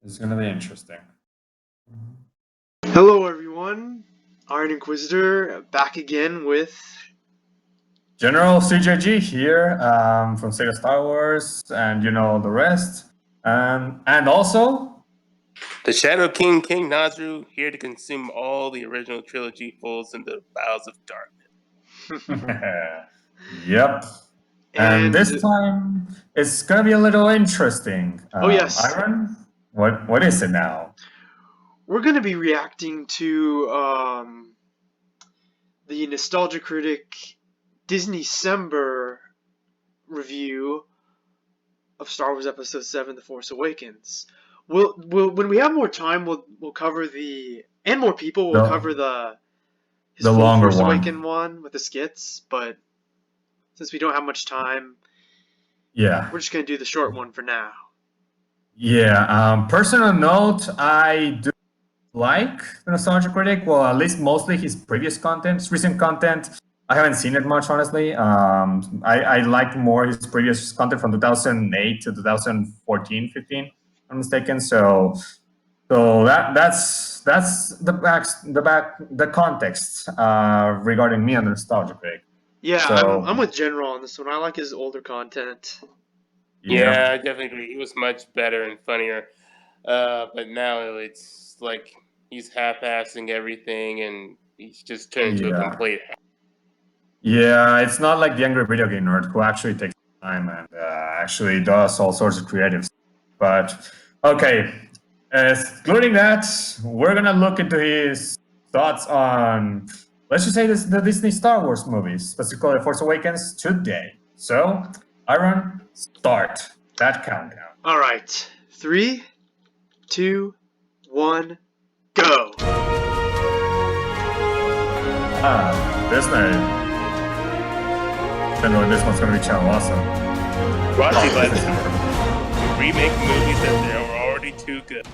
It's gonna be interesting. Hello everyone, Iron Inquisitor back again with... General CJG here from Sega Star Wars, and you know the rest. And also, The Shadow King, KingNazaru, here to consume all the original trilogy falls into the bowels of darkness. yep. And this time it's gonna be a little interesting. Oh yes. Iron, what is it now? We're gonna be reacting to the Nostalgia Critic Disneycember review of Star Wars Episode 7: The Force Awakens. We'll when we have more time, we'll cover the, and more people, we'll cover the longer Force one. Awakens one with the skits. But since we don't have much time, yeah, we're just gonna do the short one for now. Yeah. Personal note, I do like the Nostalgia Critic. Well, at least mostly his previous content, his recent content. I haven't seen it much, honestly. I liked more his previous content from 2008 to 2014, 15, if I'm mistaken. So that's the context regarding me and the Nostalgia Critic. Yeah, So, I'm with General on this one. I like his older content. Yeah, I definitely agree. He was much better and funnier. But now it's like he's half-assing everything, and he's just turned into a complete. Yeah, it's not like the angry video game nerd who actually takes time and actually does all sorts of creative stuff. But okay, excluding that, we're gonna look into his thoughts on, let's just say, the Disney Star Wars movies, specifically Force Awakens, today. So, Aaron, start that countdown. All right, 3, 2, 1, go. Disney. I know this one's gonna be Channel Awesome. Brought to you by to remake movies that they were already too good.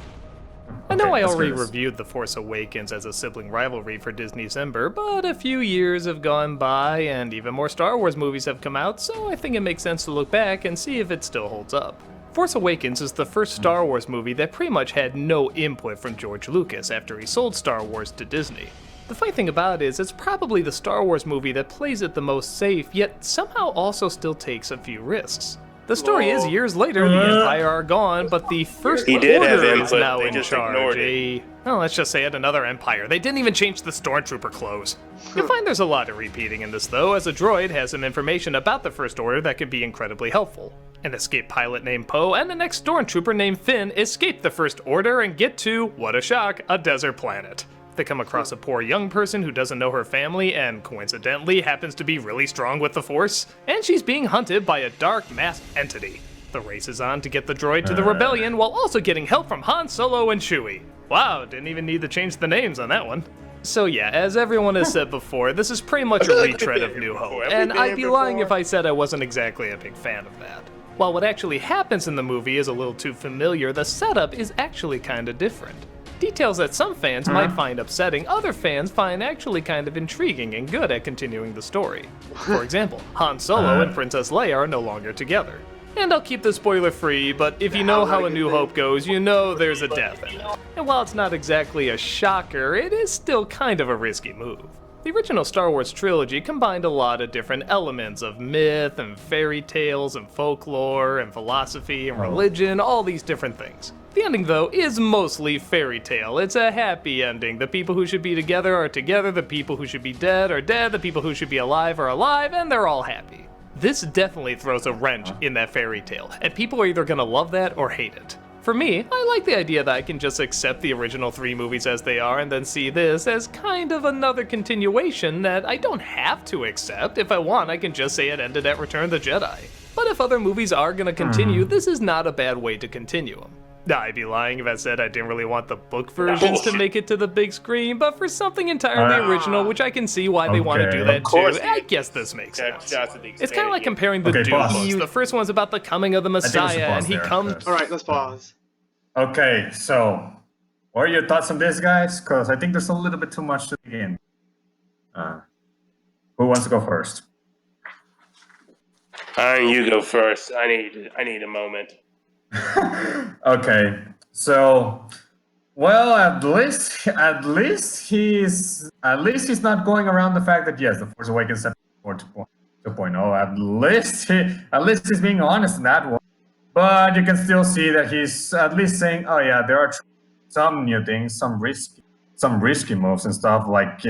I know I already reviewed The Force Awakens as a sibling rivalry for Disneycember, but a few years have gone by and even more Star Wars movies have come out, so I think it makes sense to look back and see if it still holds up. Force Awakens is the first Star Wars movie that pretty much had no input from George Lucas after he sold Star Wars to Disney. The funny thing about it is, it's probably the Star Wars movie that plays it the most safe, yet somehow also still takes a few risks. The story is years later, the Empire are gone, but the First Order is now in charge. Well, let's just say it, another Empire. They didn't even change the Stormtrooper clothes. You'll find there's a lot of repeating in this though, as a droid has some information about the First Order that can be incredibly helpful. An escaped pilot named Poe and an ex-Stormtrooper named Finn escape the First Order and get to, what a shock, a desert planet. They come across a poor young person who doesn't know her family and coincidentally happens to be really strong with the Force, and she's being hunted by a dark masked entity. The race is on to get the droid to the rebellion while also getting help from Han Solo and Chewie. Wow, didn't even need to change the names on that one. So yeah, as everyone has said before, this is pretty much a retread of New Hope, and I'd be lying if I said I wasn't exactly a big fan of that. While what actually happens in the movie is a little too familiar, the setup is actually kinda different. Details that some fans might find upsetting, other fans find actually kind of intriguing and good at continuing the story. For example, Han Solo and Princess Leia are no longer together. And I'll keep this spoiler free, but if you know how A New Hope goes, you know there's a death in it. And while it's not exactly a shocker, it is still kind of a risky move. The original Star Wars trilogy combined a lot of different elements of myth and fairy tales and folklore and philosophy and religion, all these different things. The ending, though, is mostly fairy tale. It's a happy ending. The people who should be together are together, the people who should be dead are dead, the people who should be alive are alive, and they're all happy. This definitely throws a wrench in that fairy tale, and people are either gonna love that or hate it. For me, I like the idea that I can just accept the original 3 movies as they are and then see this as kind of another continuation that I don't have to accept. If I want, I can just say it ended at Return of the Jedi. But if other movies are gonna continue, this is not a bad way to continue them. I'd be lying if I said I didn't really want the book versions to make it to the big screen, but for something entirely original, which I can see why they want to do that too, I guess this makes sense. It's kind of like comparing the Dooms. The first one's about the coming of the Messiah, and he comes... Alright, let's pause. Okay, so, what are your thoughts on this, guys? Because I think there's a little bit too much to begin. Who wants to go first? You go first. I need a moment. Okay, So, well, at least he's not going around the fact that yes, the Force Awakens episode 2.0. At least he's being honest in that one. But you can still see that he's at least saying, "Oh yeah, there are some new things, some risky moves and stuff like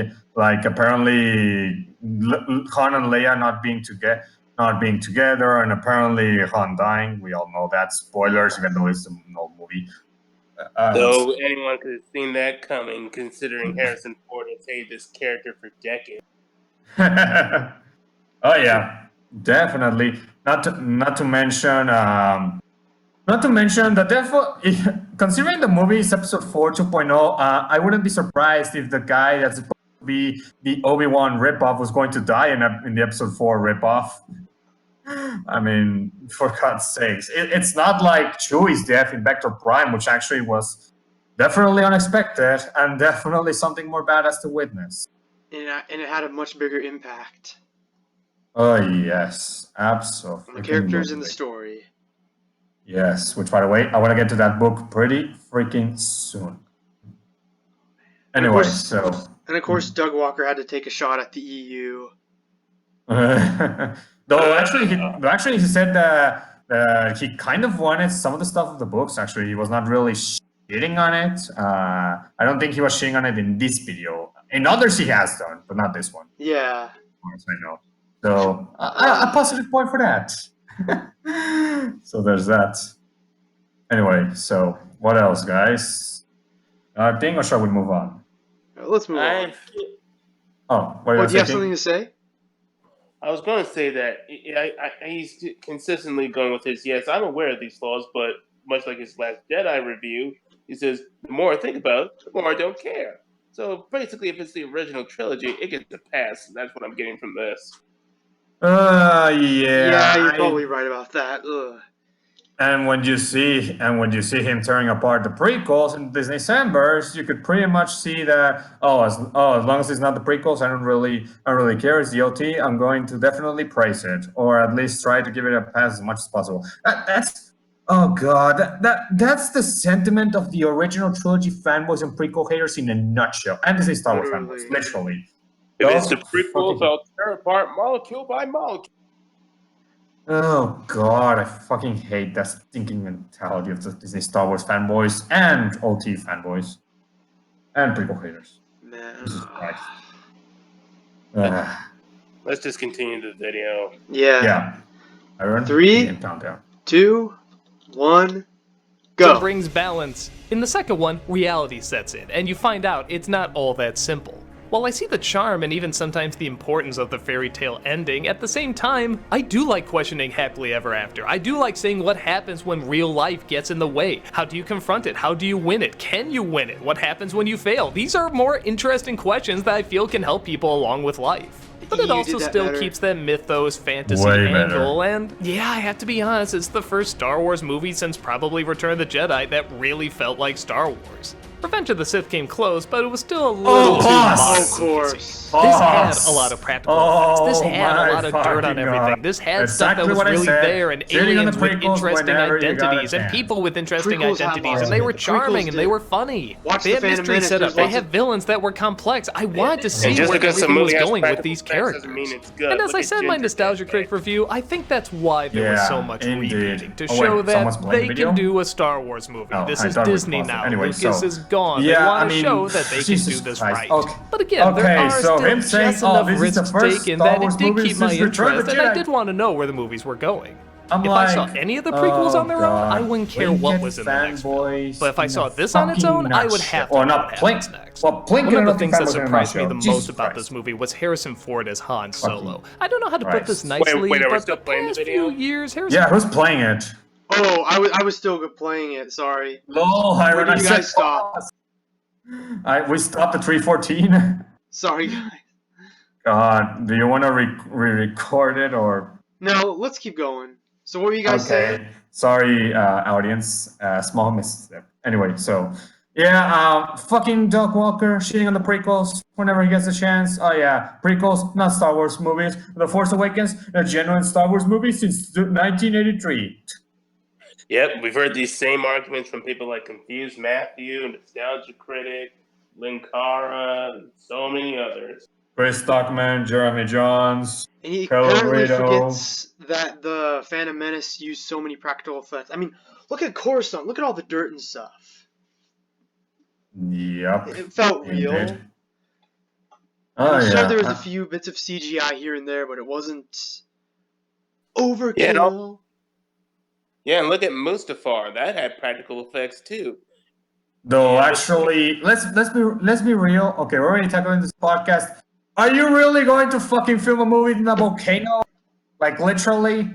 apparently Han and Leia not being together, and apparently Han dying. We all know that. Spoilers, even though it's an old movie. Though anyone could have seen that coming, considering Harrison Ford has hated this character for decades. Oh yeah, definitely. Not to mention that considering the movie is episode 4 2.0, I wouldn't be surprised if the guy that's supposed to be the Obi-Wan ripoff was going to die in the episode 4 ripoff. I mean, for God's sakes, it's not like Chewie's death in Vector Prime, which actually was definitely unexpected and definitely something more badass to witness. And it had a much bigger impact Oh yes, absolutely. on the characters in the story. Yes, which by the way, I want to get to that book pretty freaking soon. Anyway, And of course, Doug Walker had to take a shot at the EU. Though actually he said that he kind of wanted some of the stuff of the books. Actually, he was not really shitting on it. I don't think he was shitting on it in this video. In others he has done, but not this one. Yeah. As far as I know. So a positive point for that. So there's that. Anyway, so what else, guys? Thing, or shall we move on? Let's move on. Oh, do you have something to say? I was going to say that he's consistently going with his, yes, I'm aware of these flaws, but much like his Last Jedi review, he says, the more I think about it, the more I don't care. So basically, if it's the original trilogy, it gets a pass. That's what I'm getting from this. Yeah. Yeah, you're probably right about that. Ugh. And when you see him tearing apart the prequels in Disneycember, you could pretty much see that as long as it's not the prequels, I don't really care. It's the OT. I'm going to definitely praise it, or at least try to give it a pass as much as possible. That's the sentiment of the original trilogy fanboys and prequel haters in a nutshell, and Disney Star Wars fanboys, literally. If it's the prequels, I'll tear apart molecule by molecule. Oh God, I fucking hate that stinking mentality of the Disney Star Wars fanboys and OT fanboys and prequel haters. Man. Jesus Christ. Let's just continue the video. Yeah. Aaron, 3, 2, 1, go. It brings balance. In the second one, reality sets in, and you find out it's not all that simple. While I see the charm and even sometimes the importance of the fairy tale ending, at the same time, I do like questioning happily ever after. I do like seeing what happens when real life gets in the way. How do you confront it? How do you win it? Can you win it? What happens when you fail? These are more interesting questions that I feel can help people along with life. But it also still keeps that mythos fantasy angle, and yeah, I have to be honest, it's the first Star Wars movie since probably Return of the Jedi that really felt like Star Wars. Revenge of the Sith came close, but it was still a little too Of course. This had a lot of practical effects. This had a lot of dirt on everything. This had stuff that was really there, and aliens with interesting identities, and people with interesting identities, and they were charming, and they were funny. They had mystery set up. They had villains that were complex. I wanted to see where everything was going with these characters. And as I said in my Nostalgia Critic review, I think that's why there was so much rebooting, to show that they can do a Star Wars movie. This is Disney now. Lucas is gone. They want to show that they can do this right. But again, there are still just enough risks taken that it did keep my interest, and I did want to know where the movies were going. If I saw any of the prequels on their own, I wouldn't care what was in the next film. But if I saw this on its own, I would have to know what happens next. One of the things that surprised me the most about this movie was Harrison Ford as Han Solo. I don't know how to put this nicely, but the past few years, Harrison Ford... Yeah, who's playing it? Oh, I was still playing it, sorry. Lol, Where did you guys stop? We stopped at 3:14. Sorry, guys. God, do you want to re-record it or? No, let's keep going. So what were you guys saying? Sorry, audience. Small misstep. Anyway, so yeah, fucking Doug Walker shitting on the prequels whenever he gets a chance. Oh yeah, prequels, not Star Wars movies. The Force Awakens, a genuine Star Wars movie since 1983. Yep, we've heard these same arguments from people like Confused Matthew, Nostalgia Critic, Linkara, and so many others. Chris Stockman, Jeremy Johns, And he Carlo apparently Guido. forgets that the Phantom Menace used so many practical effects. I mean, look at Coruscant. Look at all the dirt and stuff. Yep. It felt real. Indeed. I'm sure yeah. there was a few bits of CGI here and there, but it wasn't overkill. Yeah, and look at Mustafar. That had practical effects too. Though actually, let's be real. Okay, we're already tackling this podcast. Are you really going to fucking film a movie in a volcano? Like literally?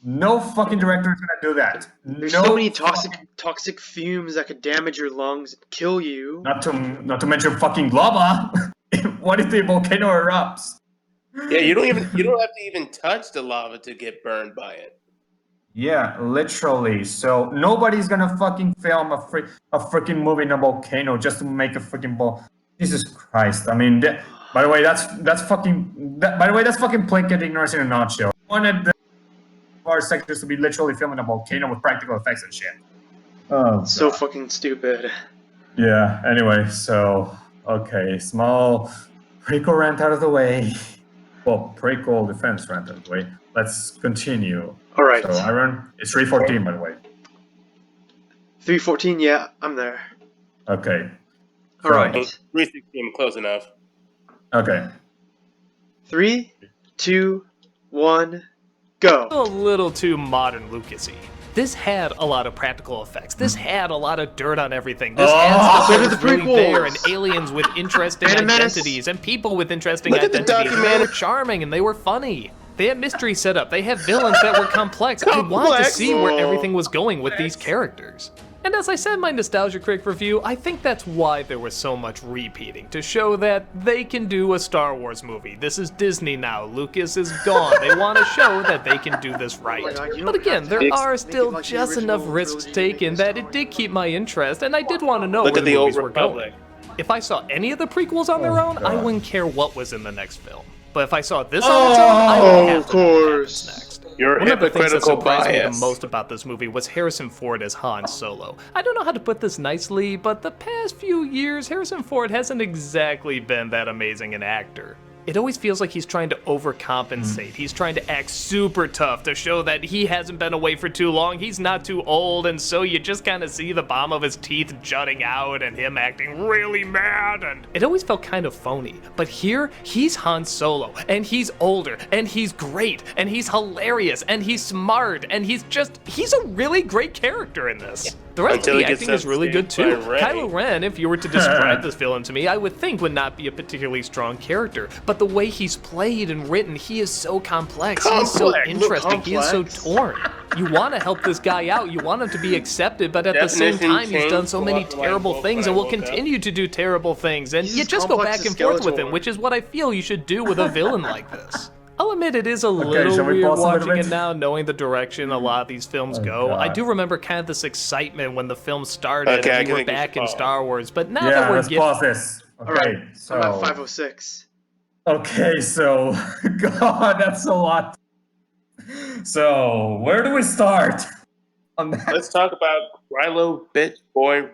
No fucking director is gonna do that. There's so many toxic fumes that could damage your lungs and kill you. Not to mention fucking lava. What if the volcano erupts? Yeah, you don't have to even touch the lava to get burned by it. Yeah, literally. So nobody's gonna fucking film a freaking movie in a volcano just to make a freaking ball. Jesus Christ! I mean, by the way, that's fucking blanket ignorance in a nutshell. Wanted the our sectors to be literally filming a volcano with practical effects and shit. Oh, so fucking stupid. Yeah. Anyway, so okay, small prequel rant out of the way. Well, prequel defense rant out of the way. Let's continue. All right. So, Iron, it's 3:14, by the way. 3:14, yeah, I'm there. Okay. All right. 3:16, close enough. Okay. 3, 2, 1, go. A little too modern Lucas-y. This had a lot of practical effects. This had a lot of dirt on everything. This had stuff so that did was the really prequels. there, and aliens with interesting Phantom Menace. identities, and people with interesting Look at the identities. And they documentary. were charming, and they were funny. They had mystery set up. They had villains that were complex. I wanted to see where everything was going with these characters. And as I said in my Nostalgia Critic review, I think that's why there was so much repeating, to show that they can do a Star Wars movie. This is Disney now. Lucas is gone. They want to show that they can do this right. But again, there are still just enough risks taken that it did keep my interest, and I did want to know where the movies were going. If I saw any of the prequels on their own, I wouldn't care what was in the next film. But if I saw this on its own, I would have to know what happens next. You're One of the things that hypocritical surprised me bias. the most about this movie was Harrison Ford as Han Solo. I don't know how to put this nicely, but the past few years, Harrison Ford hasn't exactly been that amazing an actor. It always feels like he's trying to overcompensate. He's trying to act super tough to show that he hasn't been away for too long, he's not too old, and so you just kind of see the bottom of his teeth jutting out and him acting really mad, and it always felt kind of phony. But here, he's Han Solo, and he's older, and he's great, and he's hilarious, and he's smart, and he's a really great character in this. The rest Until of he the gets acting is really good too. by Rey. Kylo Ren, if you were to describe this villain to me, I would think would not be a particularly strong character. But the way he's played and written, he is so complex. He's so interesting. He is so torn. You want to help this guy out. You want him to be accepted, but at the same Definition time, he's done changed so a many lot when I terrible woke- things when and I will woke up. continue to do terrible things. And He's you as just go complex back as and forth with Skeletor. him, which is what I feel you should do with a villain like this. I'll admit it is a shall little we weird pause a little watching bit? it now, knowing the direction a lot of these films go. God. I do remember kind of this excitement when the film started Okay, I and we were think we back should in pause. Star Wars, but now Yeah, that we're let's getting... pause this. Okay, Alright, so I'm at 5:06. okay, so God, that's a lot. So where do we start? On that? Let's talk about Kylo bitch boy.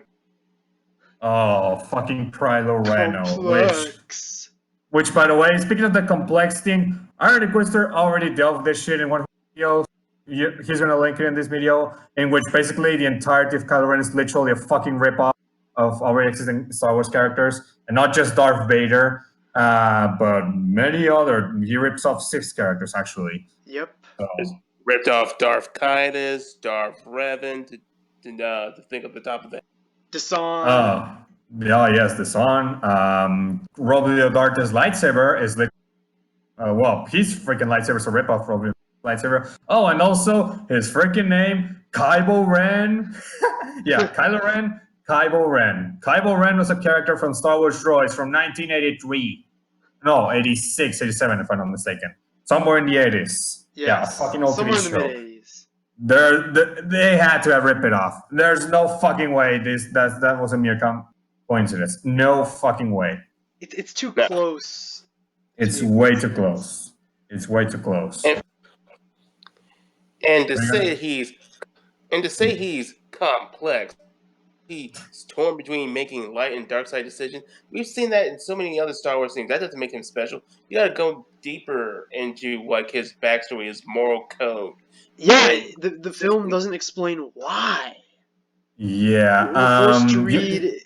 Oh, fucking Kylo Ren, Complex. which, by the way, speaking of the complex thing, Iron Inquisitor already dealt with this shit in one video. He's gonna link it in this video, in which basically the entirety of Kylo Ren is literally a fucking ripoff of already existing Star Wars characters, and not just Darth Vader, but many other. He rips off 6 characters actually. Yep. So, Ripped off Darth Titus, Darth Revan, to think of the top of the head. Desan. yes, the song. Roblio Darth's lightsaber is well, his freaking lightsaber is a ripoff of Roblio's lightsaber. Oh, and also his freaking name, Kylo Ren. Yeah, Kylo Ren. Kylo Ren. Kylo Ren was a character from Star Wars Droids from 1983. No, 86, 87, if I'm not mistaken. Somewhere in the 80s. Yeah, a fucking old Somewhere TV in the show. mid-80s. They had to have ripped it off. There's no fucking way that was a mere coincidence. No fucking way. It's too No. close. It's way too close. It's way too close. And to say he's And to say he's complex, he's torn between making light and dark side decisions. We've seen that in so many other Star Wars things. That doesn't make him special. You gotta go deeper into like his backstory, his moral code. Yeah, And the film doesn't explain why. Yeah. We're forced to you- read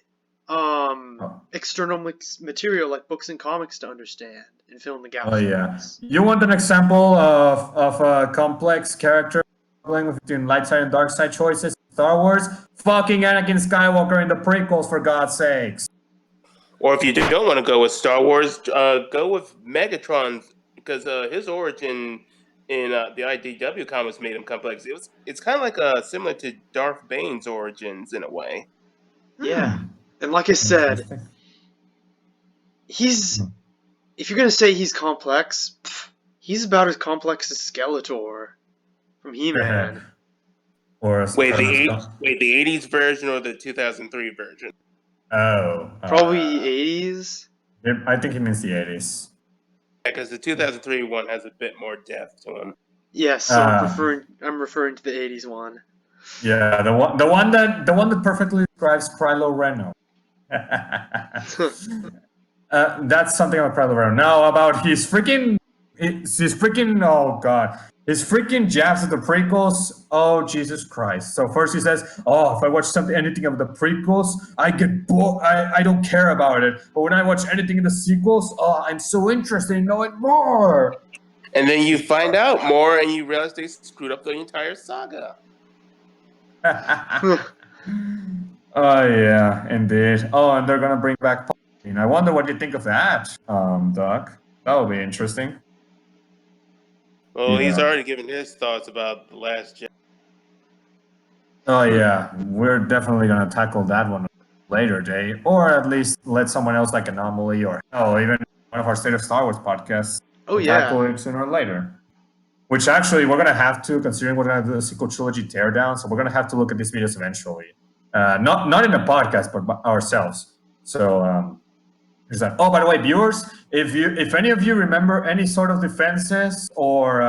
external material like books and comics to understand and fill in the gaps. Oh yeah. You want an example of a complex character struggling between light side and dark side choices in Star Wars? Fucking Anakin Skywalker in the prequels, for God's sakes. or if you don't want to go with Star Wars, go with Megatron because his origin in the IDW comics made him complex. It's kind of like similar to Darth Bane's origins in a way. Yeah, and like I said, Interesting. he's if you're gonna say he's complex, he's about as complex as Skeletor from He-Man. Or Wait, the 80s version or the 2003 version? Oh. Probably 80s. I think he means the 80s. Yeah, because the 2003 one has a bit more depth to him. Yes, so I'm referring to the 80s one. Yeah, the one that perfectly describes Kylo Ren. That's something about Kylo Ren. Now about his freaking oh god, his freaking jabs at the prequels. Oh Jesus Christ! So first he says, "Oh, if I watch anything of the prequels, I get bored. I don't care about it. But when I watch anything in the sequels, oh, I'm so interested in knowing more." And then you find out more, and you realize they screwed up the entire saga. Oh yeah, indeed. Oh, and they're gonna bring back Palpatine. I wonder what you think of that, Doc. That would be interesting. Well, he's Yeah. already given his thoughts about the Last Jedi. Oh yeah, we're definitely gonna tackle that one later day, or at least let someone else like Anomaly or even one of our State of Star Wars podcasts tackle it sooner or later. Which actually we're gonna have to, considering we're gonna do the sequel trilogy teardown, so we're gonna have to look at these videos eventually. Not in a podcast, but ourselves. So is that? Oh, by the way, viewers, if any of you remember any sort of defenses or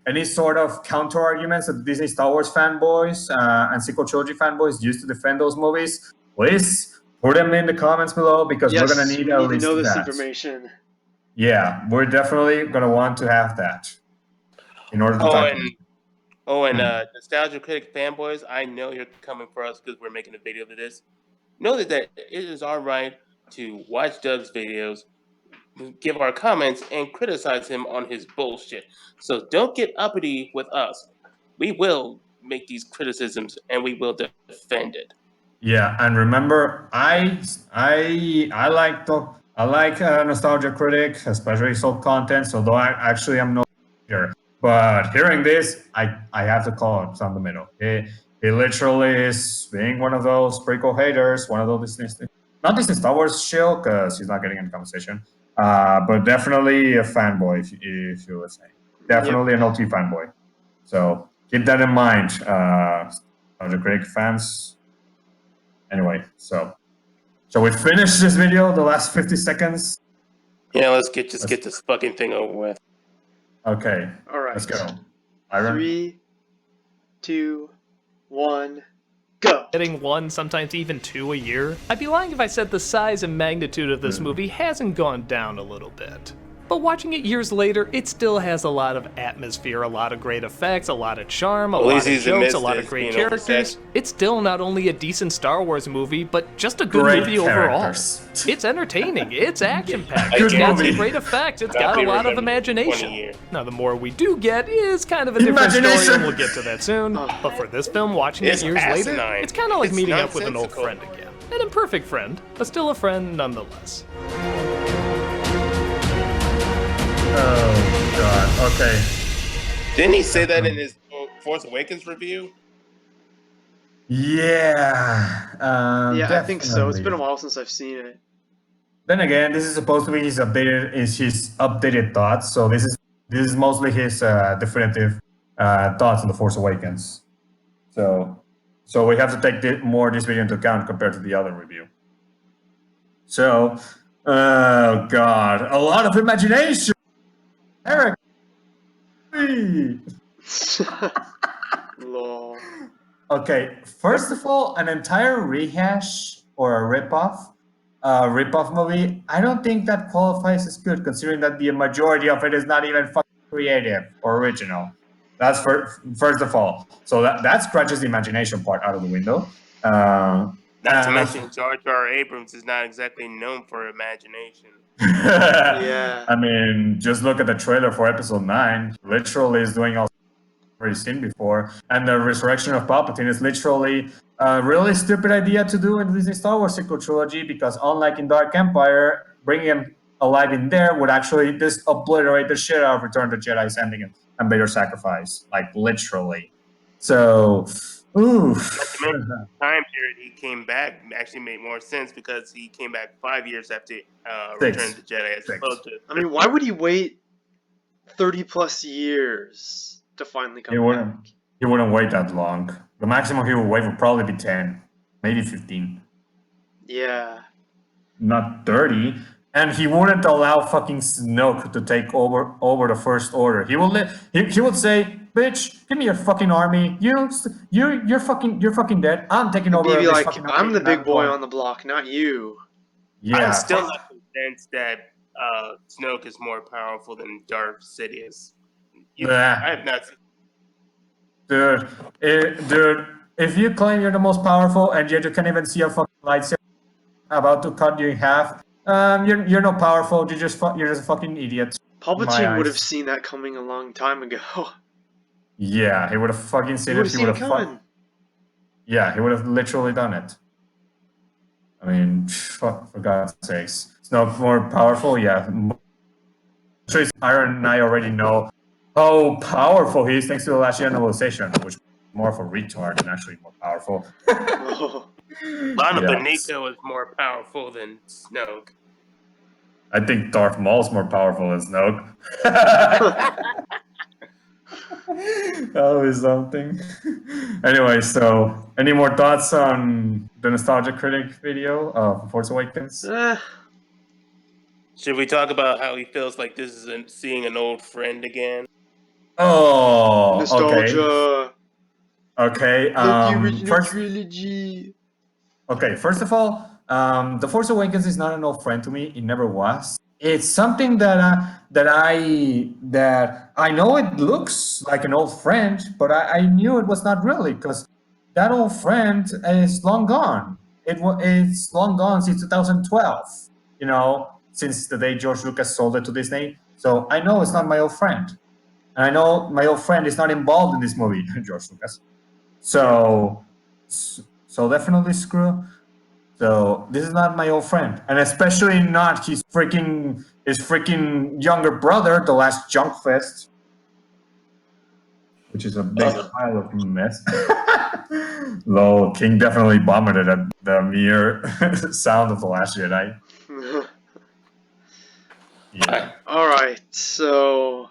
any sort of counter arguments that Disney Star Wars fanboys and sequel trilogy fanboys used to defend those movies, please put them in the comments below because we're gonna need at least to know this that. information. Yeah, we're definitely gonna want to have that in order to tackle it. Nostalgia Critic fanboys, I know you're coming for us because we're making a video of this. Know that it is our right to watch Doug's videos, give our comments, and criticize him on his bullshit. So don't get uppity with us. We will make these criticisms and we will defend it. Yeah, and remember, I like Nostalgia Critic, especially soul content. Although I actually am no here, but hearing this, I have to call it from the middle. He literally is being one of those prequel haters, one of those not Disney Star Wars shill because he's not getting any conversation, but definitely a fanboy if you would say, definitely an OT fanboy. So keep that in mind, Nostalgia Critic fans. Anyway, so shall we finish this video? The last 50 seconds. Yeah, let's get this fucking thing over with. Okay. All right. Let's go. Iron. 3, 2, 1, go. Getting one, sometimes even two a year. I'd be lying if I said the size and magnitude of this movie hasn't gone down a little bit. But watching it years later, it still has a lot of atmosphere, a lot of great effects, a lot of charm, a lot of jokes, a lot of great characters. It's still not only a decent Star Wars movie, but just a good movie overall. It's entertaining, it's action-packed, it's got some great effects, it's got a lot of imagination. Now the more we do get is kind of a different story, and we'll get to that soon. But for this film, watching it years later, it's kind of like meeting up with an old friend again. An imperfect friend, but still a friend nonetheless. Oh god. Okay. Didn't he say that in his Force Awakens review? Yeah. I think so. It's been a while since I've seen it. Then again, this is supposed to be his updated thoughts. So this is mostly his definitive thoughts on the Force Awakens. So we have to take this video into account compared to the other review. So, oh god, a lot of imagination. Eric. Lol. Okay, first of all, an entire rehash or a ripoff movie, I don't think that qualifies as good, considering that the majority of it is not even fucking creative or original. That's first of all. So that scratches the imagination part out of the window. Not to And mention, Jar Jar Abrams is not exactly known for imagination. Yeah. I mean, just look at the trailer for episode 9. He literally is doing all already seen before. And the resurrection of Palpatine is literally a really stupid idea to do in the Disney Star Wars sequel trilogy, because unlike in Dark Empire, bringing him alive in there would actually just obliterate the shit out of Return of the Jedi's ending and Vader's sacrifice, like literally. So, oof. Not to mention, the time period he came back actually made more sense because he came back 5 years after Return of the Jedi, as opposed to. I mean, why would he wait 30 plus years to finally come back? He wouldn't wait that long. The maximum he would wait would probably be 10, maybe 15. Yeah. Not 30. And he wouldn't allow fucking Snoke to take over the First Order. He would say, "Bitch, give me your fucking army. You're fucking dead. I'm taking over He'd be this like, fucking army. I'm the and big boy going." on the block, not you. Yeah. I'm still not convinced that Snoke is more powerful than Darth Sidious. Nah. I have not seen. Dude, if you claim you're the most powerful and yet you can't even see a fucking lightsaber about to cut you in half, you're not powerful. You're just a fucking idiot. Palpatine would have seen that coming a long time ago. Yeah, he would have fucking seen He it. would have seen it coming. Yeah, he would have literally done it. I mean, for God's sakes, it's not more powerful. Yeah, Iron and I already know how powerful he is thanks to the last year novelization, which is more of a retard and actually more powerful. Oh. Lana Yeah. Benito is more powerful than Snoke. I think Darth Maul's more powerful than Snoke. That was something. Anyway, so any more thoughts on the Nostalgia Critic video of Force Awakens? Should we talk about how he feels like this is seeing an old friend again? Oh, Nostalgia. Okay. Like the original First, trilogy. okay. First of all, The Force Awakens is not an old friend to me. It never was. It's something that I know it looks like an old friend, but I knew it was not really, because that old friend is long gone. It's long gone since 2012. You know, since the day George Lucas sold it to Disney. So I know it's not my old friend, and I know my old friend is not involved in this movie, George Lucas. So definitely screw. So this is not my old friend, and especially not his freaking younger brother, the last junk fest, which is a big pile of mess. Lol, King definitely vomited at the mere sound of the Last Jedi. Yeah. All right, so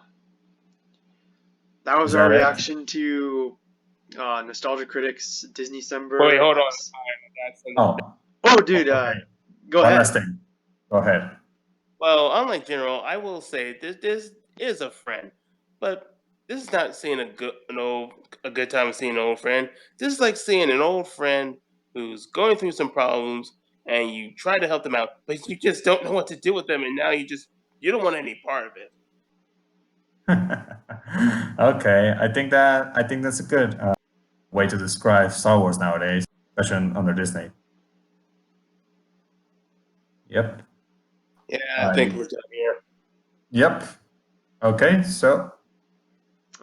that was Is our that it? reaction to Nostalgia Critics Disneycember. Wait, hold on. Oh, dude, okay. go One ahead. last thing. Go ahead. Well, unlike General, I will say this is a friend, but this is not seeing a good time of seeing an old friend. This is like seeing an old friend who's going through some problems, and you try to help them out, but you just don't know what to do with them, and now you don't want any part of it. Okay, I think that's a good way to describe Star Wars nowadays, especially under Disney. Yep. Yeah, I think we're done here. Yep. Okay, so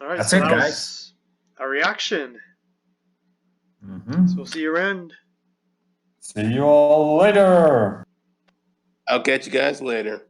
All right, that's so it, that guys. was our reaction. Mm-hmm. So we'll see you around. See you all later. I'll catch you guys later.